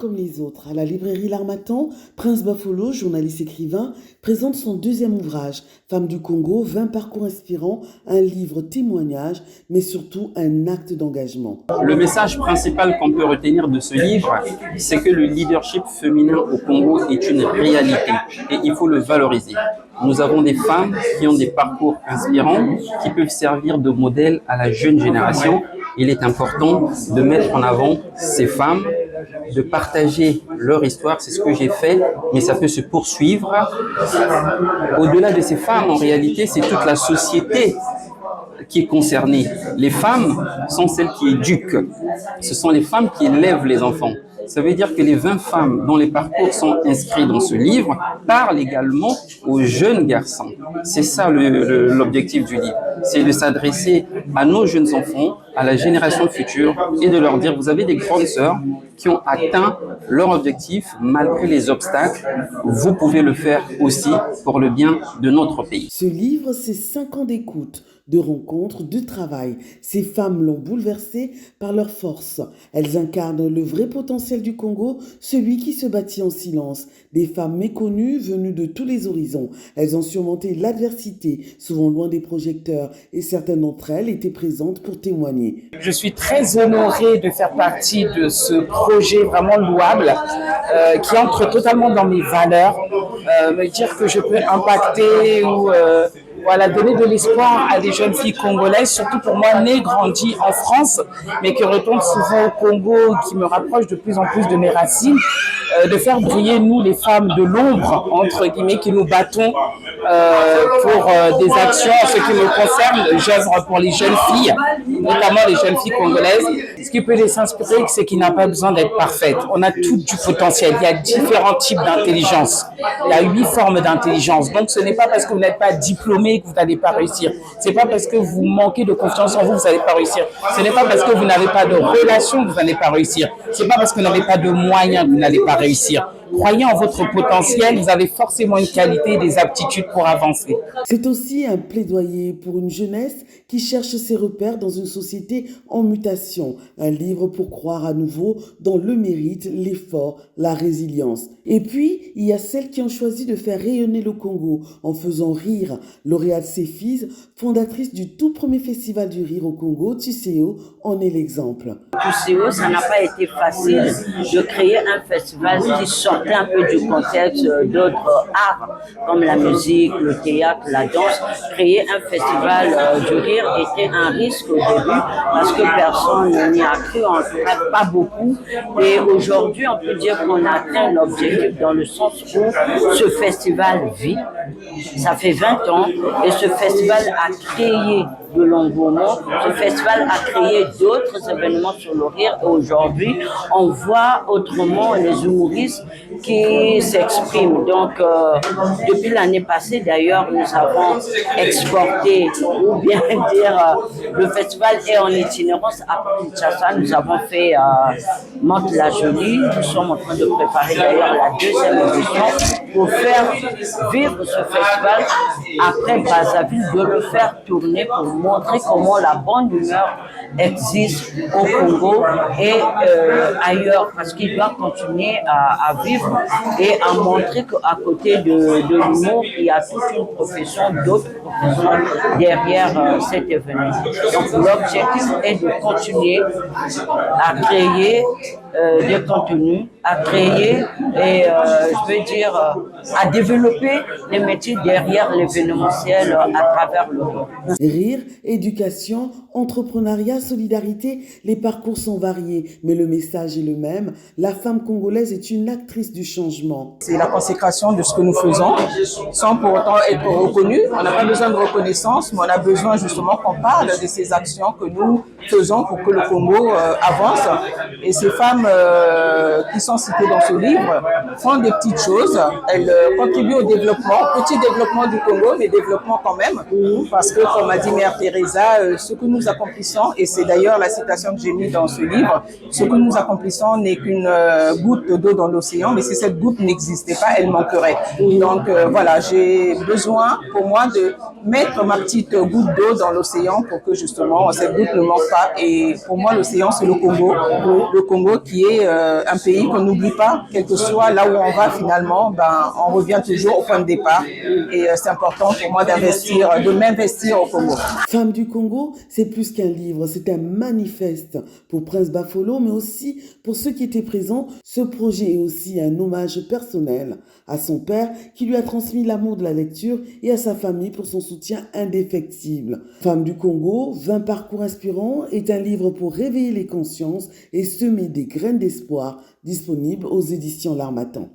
comme les autres. À la librairie L'Harmattan, Prince Bafolo, journaliste écrivain, présente son deuxième ouvrage, Femmes du Congo, 20 parcours inspirants, un livre témoignage, mais surtout un acte d'engagement. Le message principal qu'on peut retenir de ce livre, c'est que le leadership féminin au Congo est une réalité et il faut le valoriser. Nous avons des femmes qui ont des parcours inspirants, qui peuvent servir de modèle à la jeune génération. Il est important de mettre en avant ces femmes, de partager leur histoire, c'est ce que j'ai fait, mais ça peut se poursuivre. Au-delà de ces femmes, en réalité, c'est toute la société qui est concernée. Les femmes sont celles qui éduquent. Ce sont les femmes qui élèvent les enfants. Ça veut dire que les 20 femmes dont les parcours sont inscrits dans ce livre parlent également aux jeunes garçons. C'est ça l'objectif du livre. C'est de s'adresser à nos jeunes enfants, à la génération future et de leur dire, vous avez des grandes sœurs qui ont atteint leur objectif malgré les obstacles. Vous pouvez le faire aussi pour le bien de notre pays. Ce livre, c'est 5 ans d'écoute, de rencontres, de travail. Ces femmes l'ont bouleversé par leur force. Elles incarnent le vrai potentiel du Congo, celui qui se bâtit en silence. Des femmes méconnues venues de tous les horizons. Elles ont surmonté l'adversité, souvent loin des projecteurs, et certaines d'entre elles étaient présentes pour témoigner. Je suis très honorée de faire partie de ce projet vraiment louable qui entre totalement dans mes valeurs. Me dire que je peux impacter ou donner de l'espoir à des jeunes filles congolaises, surtout pour moi, née, grandie en France, mais qui retourne souvent au Congo, qui me rapproche de plus en plus de mes racines, de faire briller, nous, les femmes de l'ombre, entre guillemets, qui nous battons pour des actions. En ce qui me concerne, j'œuvre pour les jeunes filles, notamment les jeunes filles congolaises. Ce qui peut les inspirer, c'est qu'il n'a pas besoin d'être parfaite. On a tout du potentiel. Il y a différents types d'intelligence. Il y a 8 formes d'intelligence. Donc, ce n'est pas parce que vous n'êtes pas diplômé que vous n'allez pas réussir. C'est pas parce que vous manquez de confiance en vous que vous n'allez pas réussir. Ce n'est pas parce que vous n'avez pas de relation que vous n'allez pas réussir. C'est pas parce que vous n'avez pas de moyens que vous n'allez pas réussir. Croyez en votre potentiel, vous avez forcément une qualité et des aptitudes pour avancer. C'est aussi un plaidoyer pour une jeunesse qui cherche ses repères dans une société en mutation. Un livre pour croire à nouveau dans le mérite, l'effort, la résilience. Et puis, il y a celles qui ont choisi de faire rayonner le Congo en faisant rire. Lauréate Céphise, fondatrice du tout premier festival du rire au Congo, Tisséo, en est l'exemple. Tisséo, ça n'a pas été facile de créer un festival qui sortait un peu du contexte d'autres arts, comme la musique, le théâtre, la danse. Créer un festival du rire était un risque au début parce que personne n'y a cru, en tout cas pas beaucoup. Et aujourd'hui, on peut dire qu'on a atteint l'objectif dans le sens où ce festival vit. Ça fait 20 ans et ce festival a créé de l'engouement. Ce festival a créé d'autres événements sur le rire et aujourd'hui, on voit autrement les humoristes qui s'expriment. Donc, depuis l'année passée, d'ailleurs, nous avons exporté, ou bien dire, le festival est en itinérance à Kinshasa. Nous avons fait Mantes-la-Jolie. Nous sommes en train de préparer d'ailleurs la deuxième édition pour faire vivre ce festival après Brazzaville, de le faire tourner pour montrer comment la bonne humeur existe au Congo et ailleurs, parce qu'il doit continuer à vivre et à montrer qu'à côté de l'humour, il y a toute une profession, d'autres professions derrière cet événement. Donc l'objectif est de continuer à créer des contenus, à créer et je veux dire à développer les métiers derrière l'événementiel à travers le rire. Rire, éducation, entrepreneuriat, solidarité, les parcours sont variés, mais le message est le même. La femme congolaise est une actrice du changement. C'est la consécration de ce que nous faisons, sans pour autant être reconnus. On n'a pas besoin de reconnaissance, mais on a besoin justement qu'on parle de ces actions que nous faisons pour que le Congo avance. Et ces femmes qui sont citées dans ce livre font des petites choses. Elles contribuent au développement, petit développement du Congo, mais développement quand même. Parce que, comme a dit Mère Teresa, ce que nous nous accomplissons, et c'est d'ailleurs la citation que j'ai mise dans ce livre, ce que nous accomplissons n'est qu'une goutte d'eau dans l'océan, mais si cette goutte n'existait pas, elle manquerait. Donc voilà, j'ai besoin pour moi de mettre ma petite goutte d'eau dans l'océan pour que justement cette goutte ne manque pas. Et pour moi, l'océan, c'est le Congo. Le Congo qui est un pays qu'on n'oublie pas, quel que soit là où on va finalement, on revient toujours au point de départ. Et c'est important pour moi de m'investir au Congo. Femmes du Congo, c'est plus qu'un livre, c'est un manifeste. Pour Prince Bafolo, mais aussi pour ceux qui étaient présents, ce projet est aussi un hommage personnel à son père qui lui a transmis l'amour de la lecture et à sa famille pour son soutien indéfectible. Femmes du Congo, 20 parcours inspirants est un livre pour réveiller les consciences et semer des graines d'espoir, disponible aux éditions L'Harmattan.